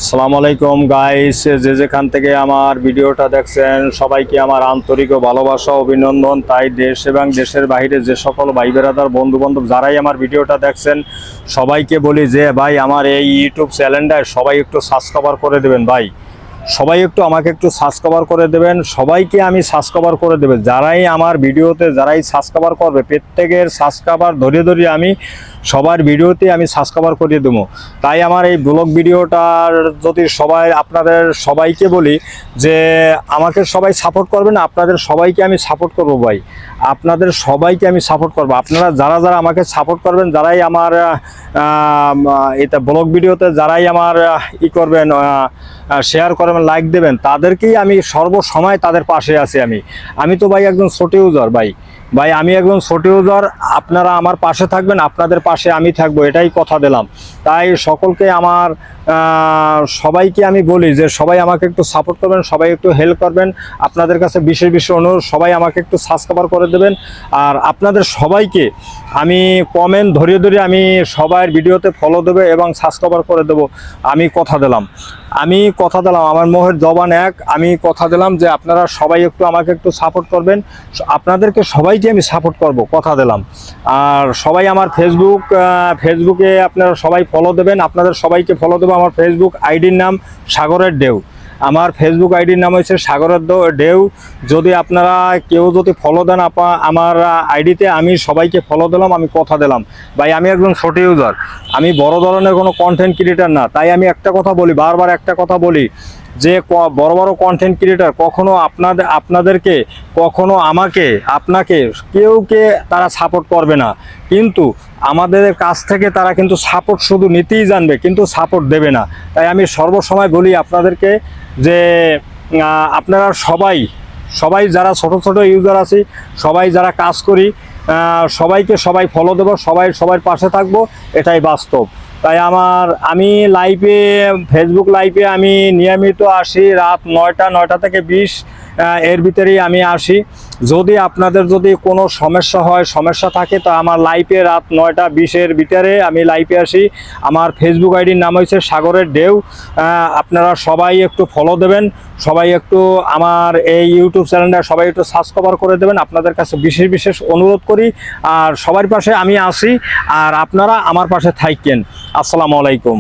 আসসালামু আলাইকুম গাইস, যে যেখান থেকে আমার ভিডিওটা দেখছেন সবাইকে আমার আন্তরিক ও ভালোবাসা অভিনন্দন। তাই দেশ এবং দেশের বাইরে যে সকল ভাই বেরাদার বন্ধু বান্ধব যারাই আমার ভিডিওটা দেখছেন সবাইকে বলি যে ভাই আমার এই ইউটিউব চ্যানেলটায় সবাই একটু সাবস্ক্রাইব করে দেবেন। ভাই সবাই একটু আমাকে একটু সাবস্ক্রাইব করে দেবেন, সবাইকে আমি সাবস্ক্রাইব করে দেবেন। যারাই আমার ভিডিওতে যারাই সাবস্ক্রাইব করবে প্রত্যেকের সাবস্ক্রাইব ধরিয়ে ধরিয়ে আমি সবার ভিডিওতে আমি সাবস্ক্রাইব করিয়ে দেবো। তাই আমার এই ব্লগ ভিডিওটার যদি সবাই আপনাদের সবাইকে বলি যে আমাকে সবাই সাপোর্ট করবেন, আপনাদের সবাইকে আমি সাপোর্ট করব। ভাই আপনাদের সবাইকে আমি সাপোর্ট করব। আপনারা যারা যারা আমাকে সাপোর্ট করবেন, যারাই আমার এটা ব্লগ ভিডিওতে যারাই আমার করবেন, শেয়ার করবেন, লাইক দেবেন, তাদেরকেই আমি সর্বসময় তাদের পাশে আছি। আমি তো ভাই একজন ছোট ইউজার। ভাই আমি একজন ছোট ইউজার, আপনারা আমার পাশে থাকবেন, আপনাদের পাশে আমি থাকবো, এটাই কথা দিলাম। তাই সকলকে আমার সবাইকে আমি বলি যে সবাই আমাকে একটু সাপোর্ট করবেন, সবাই একটু হেল্প করবেন। আপনাদের কাছে বিশেষ বিশেষ অনুরোধ, সবাই আমাকে একটু সাবস্ক্রাইব করে দেবেন। আর আপনাদের সবাইকে আমি কমেন্ট ধরিয়ে ধরিয়ে আমি সবার ভিডিওতে ফলো দেবে এবং সাবস্ক্রাইব করে দেবো। আমি কথা দিলাম, আমার মোহের জবান এক। আমি কথা দিলাম যে আপনারা সবাই একটু আমাকে একটু সাপোর্ট করবেন, আপনাদেরকে সবাইকে আমি সাপোর্ট করব, কথা দিলাম। আর সবাই আমার ফেসবুকে আপনারা সবাই ফলো দেবেন, আপনাদের সবাইকে ফলো দেবো। আমার ফেসবুক আইডির নাম সাগরের ঢেউ। আমার ফেসবুক আইডির নাম হচ্ছে সাগরের ঢেউ। যদি আপনারা কেউ যদি ফলো দেন আমার আইডিতে, আমি সবাইকে ফলো দিলাম, আমি কথা দিলাম। ভাই আমি একজন ছোট ইউজার, আমি বড় ধরনের কোনো কন্টেন্ট ক্রিয়েটার না। তাই আমি একটা কথা বলি, বারবার একটা কথা বলি যে বড় বড় কন্টেন্ট ক্রিয়েটার কখনো আপনাদেরকে কখনো আপনাকে কেউকে তারা সাপোর্ট করবে না, কিন্তু আমাদের কাছ থেকে তারা কিন্তু সাপোর্ট শুধু নিতেই জানবে, কিন্তু সাপোর্ট দেবে না। তাই আমি সর্বসময় বলি আপনাদেরকে যে আপনারা সবাই যারা ছোট ছোট ইউজার আছি, সবাই যারা কাজ করি, সবাই ফলো দেবো, সবার পাশে থাকবো, এটাই বাস্তব। তাই আমি ফেসবুক লাইভে আমি নিয়মিত আসি রাত 9টা থেকে 20 এর ভিতরেই আমি আসি। যদি আপনাদের যদি কোনো সমস্যা থাকে তো আমার লাইভে রাত 9টা-20 ভিতরে আমি লাইভে আসি। আমার ফেসবুক আইডির নাম হচ্ছে সাগরের ঢেউ। আপনারা সবাই একটু ফলো দেবেন, সবাই একটু আমার এই ইউটিউব চ্যানেলটা সবাই একটু সাবস্ক্রাইব করে দেবেন। আপনাদের কাছে বিশেষ অনুরোধ করি। আর সবার পাশে আমি আসি, আর আপনারা আমার পাশে থাকেন। আসসালামু আলাইকুম।